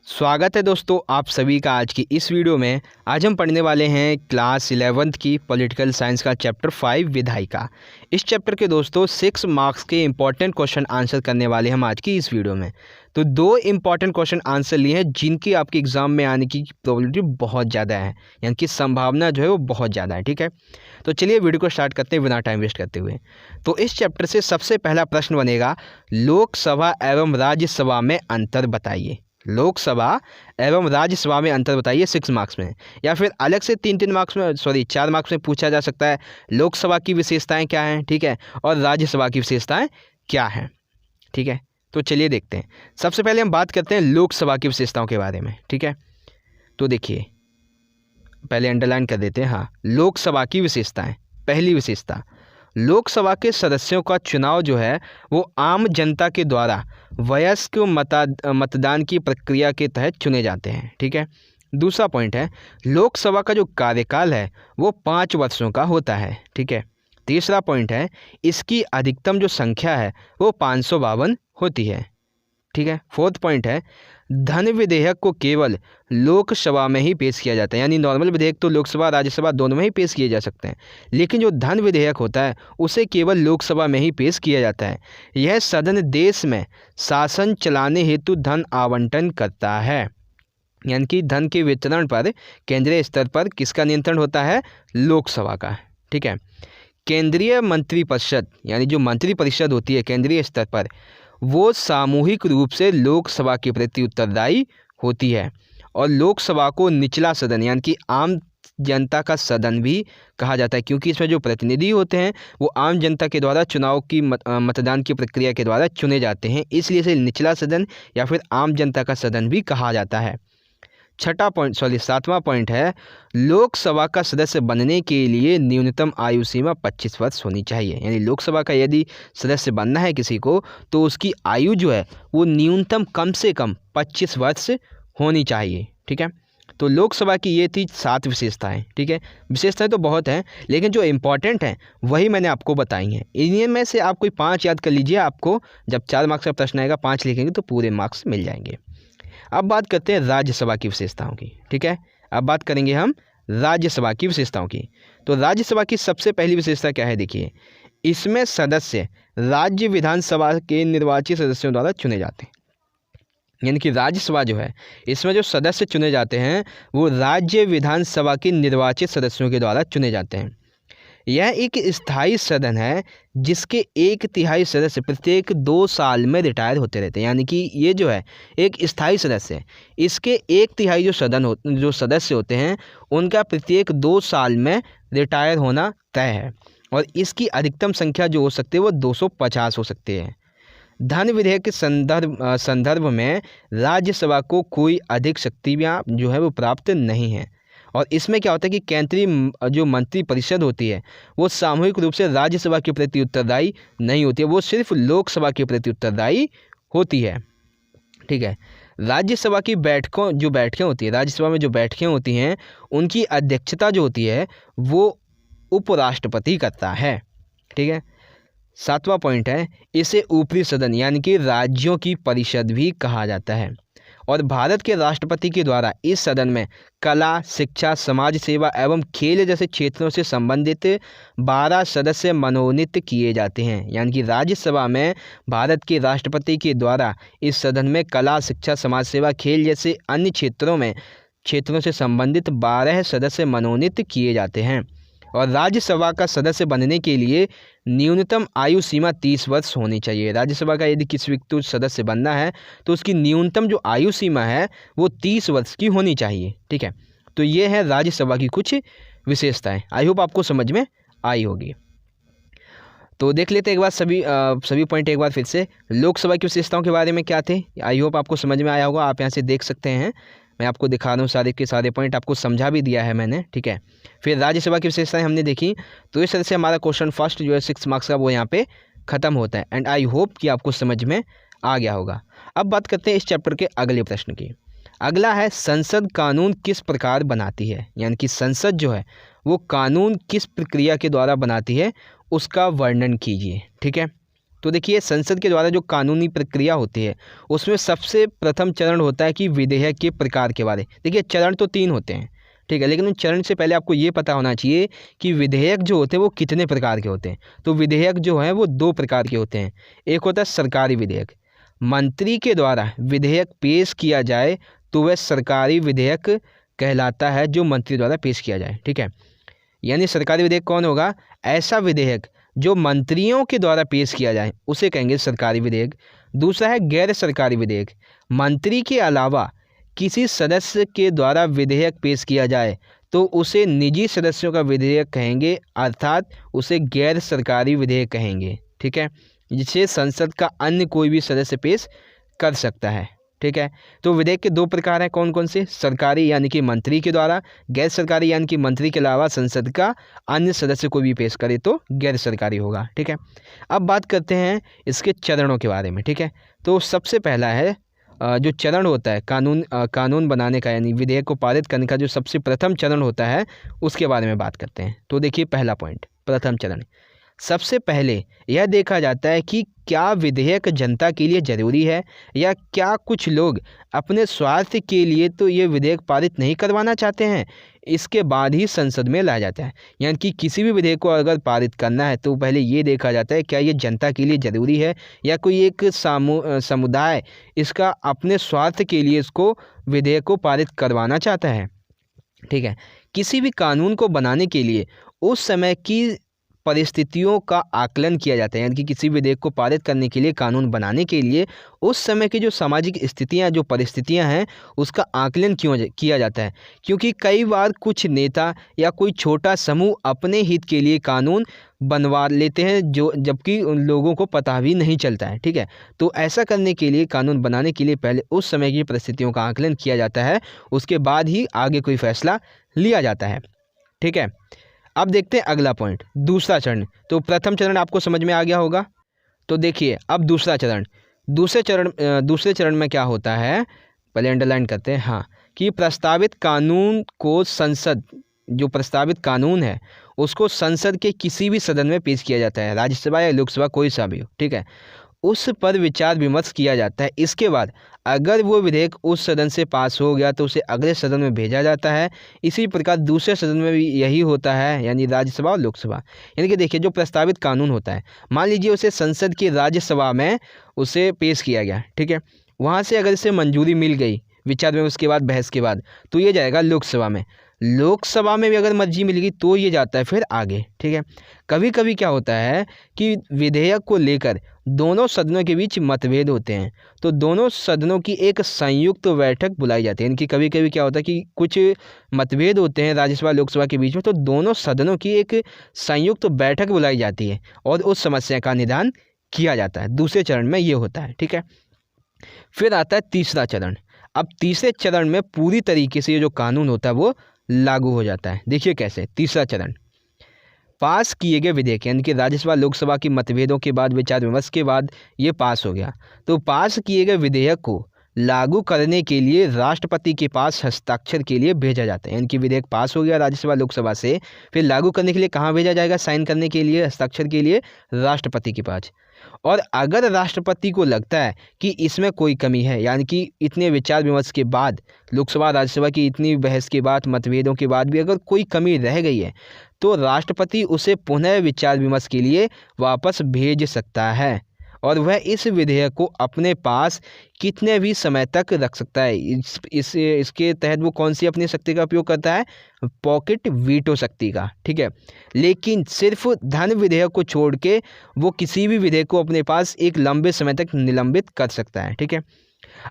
स्वागत है दोस्तों आप सभी का आज की इस वीडियो में। आज हम पढ़ने वाले हैं क्लास 11th की पॉलिटिकल साइंस का चैप्टर 5 विधायिका। इस चैप्टर के दोस्तों 6 मार्क्स के इंपॉर्टेंट क्वेश्चन आंसर करने वाले हम आज की इस वीडियो में। तो 2 इंपॉर्टेंट क्वेश्चन आंसर लिए हैं जिनकी आपके एग्जाम में आने की प्रोबेबिलिटी बहुत ज़्यादा है, यानी कि संभावना जो है वो बहुत ज़्यादा है। ठीक है, तो चलिए वीडियो को स्टार्ट करते हैं बिना टाइम वेस्ट करते हुए। तो इस चैप्टर से सबसे पहला प्रश्न बनेगा, लोकसभा एवं राज्यसभा में अंतर बताइए। लोकसभा एवं राज्यसभा में अंतर बताइए 6 मार्क्स में, या फिर अलग से 3 मार्क्स में 4 मार्क्स में पूछा जा सकता है लोकसभा की विशेषताएं क्या हैं, ठीक है, और राज्यसभा की विशेषताएं क्या हैं। ठीक है, तो चलिए देखते हैं। सबसे पहले हम बात करते हैं लोकसभा की विशेषताओं के बारे में। ठीक है, तो देखिए पहले अंडरलाइन कर देते हैं। हाँ, लोकसभा की विशेषताएं। पहली विशेषता, लोकसभा के सदस्यों का चुनाव जो है वो आम जनता के द्वारा वयस्क मतदान की प्रक्रिया के तहत चुने जाते हैं। ठीक है, दूसरा पॉइंट है लोकसभा का जो कार्यकाल है वो 5 वर्षों का होता है। ठीक है, तीसरा पॉइंट है इसकी अधिकतम जो संख्या है वो 552 होती है। ठीक है, फोर्थ पॉइंट है धन विधेयक को केवल लोकसभा में ही पेश किया जाता है, यानी नॉर्मल विधेयक तो लोकसभा राज्यसभा दोनों में ही पेश किए जा सकते हैं, लेकिन जो धन विधेयक होता है उसे केवल लोकसभा में ही पेश किया जाता है। यह सदन देश में शासन चलाने हेतु धन आवंटन करता है, यानी कि धन के वितरण पर केंद्रीय स्तर पर किसका नियंत्रण होता है? लोकसभा का। ठीक है, केंद्रीय मंत्रिपरिषद यानी जो मंत्रिपरिषद होती है केंद्रीय स्तर पर, वो सामूहिक रूप से लोकसभा के प्रति उत्तरदायी होती है, और लोकसभा को निचला सदन यानी कि आम जनता का सदन भी कहा जाता है, क्योंकि इसमें जो प्रतिनिधि होते हैं वो आम जनता के द्वारा चुनाव की मतदान की प्रक्रिया के द्वारा चुने जाते हैं, इसलिए इसे निचला सदन या फिर आम जनता का सदन भी कहा जाता है। सातवां पॉइंट है लोकसभा का सदस्य बनने के लिए न्यूनतम आयु सीमा 25 वर्ष होनी चाहिए, यानी लोकसभा का यदि सदस्य बनना है किसी को तो उसकी आयु जो है वो न्यूनतम कम से कम 25 वर्ष होनी चाहिए। ठीक है, तो लोकसभा की ये थी 7 विशेषताएं। ठीक है, विशेषताएं तो बहुत हैं लेकिन जो इंपॉर्टेंट हैं वही मैंने आपको बताई हैं। इन्हीं में से आप कोई 5 याद कर लीजिए, आपको जब 4 मार्क्स का प्रश्न आएगा 5 लिखेंगे तो पूरे मार्क्स मिल जाएंगे। अब बात करते हैं राज्यसभा की विशेषताओं की। ठीक है, अब बात करेंगे हम राज्यसभा की विशेषताओं की। तो राज्यसभा की सबसे पहली विशेषता क्या है? देखिए, इसमें सदस्य राज्य विधानसभा के निर्वाचित सदस्यों द्वारा चुने जाते हैं, यानी कि राज्यसभा जो है इसमें जो सदस्य चुने जाते हैं वो राज्य विधानसभा के निर्वाचित सदस्यों के द्वारा चुने जाते हैं। यह एक स्थायी सदन है जिसके 1/3 सदस्य प्रत्येक 2 साल में रिटायर होते रहते हैं, यानी कि ये जो है एक स्थायी सदस्य है, इसके 1/3 जो सदस्य होते हैं उनका प्रत्येक 2 साल में रिटायर होना तय है, और इसकी अधिकतम संख्या जो हो सकती है वो 250 हो सकती है। धन विधेयक के संदर्भ में राज्यसभा को कोई अधिक शक्तियाँ जो है वो प्राप्त नहीं है, और इसमें क्या होता है कि केंद्रीय जो मंत्रिपरिषद होती है वो सामूहिक रूप से राज्यसभा के प्रति उत्तरदायी नहीं होती है, वो सिर्फ लोकसभा के प्रति उत्तरदायी होती है। ठीक है, राज्यसभा की बैठकें होती है, राज्यसभा में जो बैठकें होती हैं उनकी अध्यक्षता जो होती है वो उपराष्ट्रपति करता है। ठीक है, 7वां पॉइंट है इसे ऊपरी सदन यानी कि राज्यों की परिषद भी कहा जाता है, और भारत के राष्ट्रपति के द्वारा इस सदन में कला, शिक्षा, समाज सेवा एवं खेल जैसे क्षेत्रों से संबंधित 12 सदस्य मनोनीत किए जाते हैं, यानी कि राज्यसभा में भारत के राष्ट्रपति के द्वारा इस सदन में कला, शिक्षा, समाज सेवा, खेल जैसे अन्य क्षेत्रों से संबंधित 12 सदस्य मनोनीत किए जाते हैं। और राज्यसभा का सदस्य बनने के लिए न्यूनतम आयु सीमा 30 वर्ष होनी चाहिए। राज्यसभा का यदि किसी व्यक्ति को सदस्य बनना है तो उसकी न्यूनतम जो आयु सीमा है वो 30 वर्ष की होनी चाहिए। ठीक है, तो ये है राज्यसभा की कुछ विशेषताएं। आई होप आपको समझ में आई होगी। तो देख लेते हैं एक बार सभी पॉइंट एक बार फिर से। लोकसभा की विशेषताओं के बारे में क्या थे, आई होप आपको समझ में आया होगा। आप यहाँ से देख सकते हैं, मैं आपको दिखा रहा हूँ सारे के सारे पॉइंट, आपको समझा भी दिया है मैंने। ठीक है, फिर राज्यसभा की विशेषताएं हमने देखी, तो इस तरह से हमारा क्वेश्चन फर्स्ट जो है 6 मार्क्स का वो यहाँ पे ख़त्म होता है, एंड आई होप कि आपको समझ में आ गया होगा। अब बात करते हैं इस चैप्टर के अगले प्रश्न की। अगला है संसद कानून किस प्रकार बनाती है, यानी कि संसद जो है वो कानून किस प्रक्रिया के द्वारा बनाती है उसका वर्णन कीजिए। ठीक है, तो तो देखिए संसद के द्वारा जो कानूनी प्रक्रिया होती है उसमें सबसे प्रथम चरण होता है कि विधेयक के प्रकार के बारे। देखिए चरण तो 3 होते हैं, ठीक है, लेकिन उन चरण से पहले आपको ये पता होना चाहिए कि विधेयक जो होते हैं वो कितने प्रकार के होते हैं। तो विधेयक जो हैं वो 2 प्रकार के होते हैं। एक होता है सरकारी विधेयक, मंत्री के द्वारा विधेयक पेश किया जाए तो वह सरकारी विधेयक कहलाता है, जो मंत्री द्वारा पेश किया जाए, ठीक है। यानी सरकारी विधेयक कौन होगा? ऐसा विधेयक जो मंत्रियों के द्वारा पेश किया जाए उसे कहेंगे सरकारी विधेयक। दूसरा है गैर सरकारी विधेयक, मंत्री के अलावा किसी सदस्य के द्वारा विधेयक पेश किया जाए तो उसे निजी सदस्यों का विधेयक कहेंगे, अर्थात उसे गैर सरकारी विधेयक कहेंगे, ठीक है, जिसे संसद का अन्य कोई भी सदस्य पेश कर सकता है, ठीक है। तो विधेयक के 2 प्रकार हैं, कौन कौन से? सरकारी यानी कि मंत्री के द्वारा, गैर सरकारी यानी कि मंत्री के अलावा संसद का अन्य सदस्य कोई भी पेश करे तो गैर सरकारी होगा, ठीक है। अब बात करते हैं इसके चरणों के बारे में, ठीक है। तो सबसे पहला है जो चरण होता है कानून बनाने का, यानी विधेयक को पारित करने का जो सबसे प्रथम चरण होता है उसके बारे में बात करते हैं। तो देखिए पहला पॉइंट, प्रथम चरण, सबसे पहले यह देखा जाता है कि क्या विधेयक जनता के लिए ज़रूरी है या क्या कुछ लोग अपने स्वार्थ के लिए तो ये विधेयक पारित नहीं करवाना चाहते हैं, इसके बाद ही संसद में लाया जाता है। यानी कि किसी भी विधेयक को अगर पारित करना है तो पहले ये देखा जाता है क्या ये जनता के लिए ज़रूरी है या कोई एक समुदाय इसका अपने स्वार्थ के लिए इसको विधेयक को पारित करवाना चाहता है, ठीक है। किसी भी कानून को बनाने के लिए उस समय की परिस्थितियों का आकलन किया जाता है, यानी कि किसी विधेयक को पारित करने के लिए, कानून बनाने के लिए उस समय की जो सामाजिक स्थितियां, जो परिस्थितियां हैं उसका आकलन किया जाता है। क्योंकि कई बार कुछ नेता या कोई छोटा समूह अपने हित के लिए कानून बनवा लेते हैं जो जबकि उन लोगों को पता भी नहीं चलता है, ठीक है। तो ऐसा करने के लिए, कानून बनाने के लिए पहले उस समय की परिस्थितियों का आकलन किया जाता है, उसके बाद ही आगे कोई फैसला लिया जाता है, ठीक है। अब देखते हैं अगला पॉइंट, दूसरा चरण। तो प्रथम चरण आपको समझ में आ गया होगा। तो देखिए अब दूसरा चरण, दूसरे चरण में क्या होता है, पहले अंडरलाइन करते हैं, हाँ, कि प्रस्तावित कानून को संसद, जो प्रस्तावित कानून है उसको संसद के किसी भी सदन में पेश किया जाता है, राज्यसभा या लोकसभा कोई सा भी हो, ठीक है, उस पर विचार विमर्श किया जाता है। इसके बाद अगर वो विधेयक उस सदन से पास हो गया तो उसे अगले सदन में भेजा जाता है। इसी प्रकार दूसरे सदन में भी यही होता है, यानी राज्यसभा और लोकसभा। यानी कि देखिए जो प्रस्तावित कानून होता है, मान लीजिए उसे संसद की राज्यसभा में उसे पेश किया गया, ठीक है, वहाँ से अगर इसे मंजूरी मिल गई विचार में, उसके बाद बहस के बाद, तो ये जाएगा लोकसभा में। लोकसभा में भी अगर मर्जी मिल गई तो ये जाता है फिर आगे, ठीक है। कभी कभी क्या होता है कि विधेयक को लेकर दोनों सदनों के बीच मतभेद होते हैं, तो दोनों सदनों की एक संयुक्त बैठक बुलाई जाती है। इनकी कभी कभी क्या होता है कि कुछ मतभेद होते हैं राज्यसभा लोकसभा के बीच में, तो दोनों सदनों की एक संयुक्त बैठक बुलाई जाती है और उस समस्या का निदान किया जाता है। दूसरे चरण में ये होता है, ठीक है। फिर आता है तीसरा चरण। अब तीसरे चरण में पूरी तरीके से ये जो कानून होता है वो लागू हो जाता है। देखिए कैसे, तीसरा चरण, पास किए गए विधेयक, यानी कि राज्यसभा लोकसभा की मतभेदों के बाद, विचार विमर्श के बाद ये पास हो गया, तो पास किए गए विधेयक को लागू करने के लिए राष्ट्रपति के पास हस्ताक्षर के लिए भेजा जाता है। यानी कि विधेयक पास हो गया राज्यसभा लोकसभा से, फिर लागू करने के लिए कहाँ भेजा जाएगा, साइन करने के लिए, हस्ताक्षर के लिए राष्ट्रपति के पास। और अगर राष्ट्रपति को लगता है कि इसमें कोई कमी है, यानी कि इतने विचार विमर्श के बाद, लोकसभा राज्यसभा की इतनी बहस के बाद, मतभेदों के बाद भी अगर कोई कमी रह गई है, तो राष्ट्रपति उसे पुनः विचार विमर्श के लिए वापस भेज सकता है और वह इस विधेयक को अपने पास कितने भी समय तक रख सकता है। इसके तहत वो कौन सी अपनी शक्ति का उपयोग करता है, पॉकेट वीटो शक्ति का, ठीक है। लेकिन सिर्फ धन विधेयक को छोड़ के वो किसी भी विधेयक को अपने पास एक लंबे समय तक निलंबित कर सकता है, ठीक है।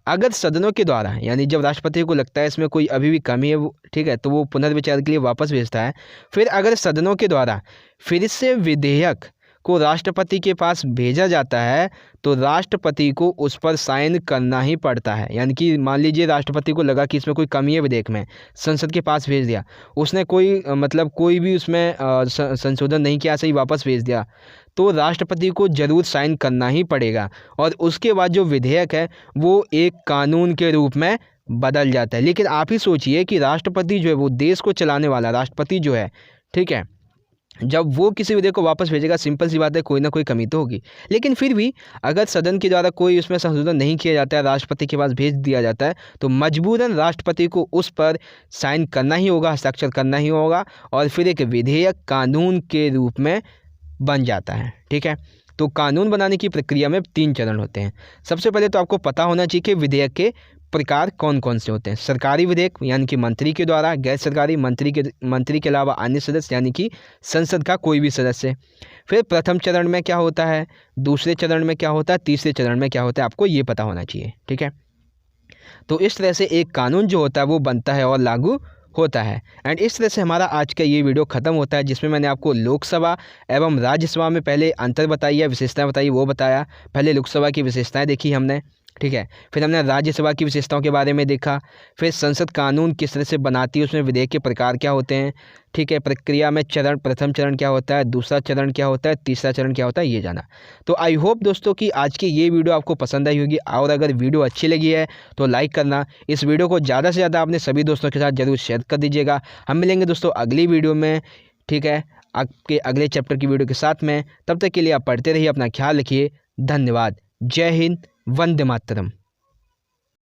अगर सदनों के द्वारा, यानी जब राष्ट्रपति को लगता है इसमें कोई अभी भी कमी है, ठीक है, तो वो पुनर्विचार के लिए वापस भेजता है। फिर अगर सदनों के द्वारा फिर से विधेयक को राष्ट्रपति के पास भेजा जाता है तो राष्ट्रपति को उस पर साइन करना ही पड़ता है। यानी कि मान लीजिए राष्ट्रपति को लगा कि इसमें कोई कमी है विधेयक में, संसद के पास भेज दिया, उसने कोई भी उसमें संशोधन नहीं किया, सही वापस भेज दिया, तो राष्ट्रपति को जरूर साइन करना ही पड़ेगा और उसके बाद जो विधेयक है वो एक कानून के रूप में बदल जाता है। लेकिन आप ही सोचिए कि राष्ट्रपति जो है वो देश को चलाने वाला राष्ट्रपति जो है, ठीक है, जब वो किसी विधेयक को वापस भेजेगा, सिंपल सी बात है, कोई ना कोई कमी तो होगी। लेकिन फिर भी अगर सदन के द्वारा कोई उसमें संशोधन नहीं किया जाता है, राष्ट्रपति के पास भेज दिया जाता है, तो मजबूरन राष्ट्रपति को उस पर साइन करना ही होगा, हस्ताक्षर करना ही होगा, और फिर एक विधेयक कानून के रूप में बन जाता है। ठीक है, तो कानून बनाने की प्रक्रिया में 3 चरण होते हैं। सबसे पहले तो आपको पता होना चाहिए कि विधेयक के प्रकार कौन कौन से होते हैं। सरकारी विधेयक यानी कि मंत्री के द्वारा, गैर सरकारी मंत्री के अलावा अन्य सदस्य यानी कि संसद का कोई भी सदस्य। फिर प्रथम चरण में क्या होता है, दूसरे चरण में क्या होता है, तीसरे चरण में क्या होता है, आपको ये पता होना चाहिए। ठीक है, तो इस तरह से एक कानून जो होता है वो बनता है और लागू होता है। एंड इस तरह से हमारा आज का ये वीडियो ख़त्म होता है, जिसमें मैंने आपको लोकसभा एवं राज्यसभा में पहले अंतर बताई है, विशेषताएं बताई, वो बताया। पहले लोकसभा की विशेषताएं देखी हमने, ठीक है, फिर हमने राज्यसभा की विशेषताओं के बारे में देखा, फिर संसद कानून किस तरह से बनाती है, उसमें विधेयक के प्रकार क्या होते हैं, ठीक है, प्रक्रिया में चरण, प्रथम चरण क्या होता है, दूसरा चरण क्या होता है, तीसरा चरण क्या होता है, ये जाना। तो आई होप दोस्तों कि आज की ये वीडियो आपको पसंद आई होगी, और अगर वीडियो अच्छी लगी है तो लाइक करना, इस वीडियो को ज़्यादा से ज़्यादा अपने सभी दोस्तों के साथ जरूर शेयर कर दीजिएगा। हम मिलेंगे दोस्तों अगली वीडियो में, ठीक है, आपके अगले चैप्टर की वीडियो के साथ में। तब तक के लिए आप पढ़ते रहिए, अपना ख्याल रखिए, धन्यवाद, जय हिंद, वंदे मातरम।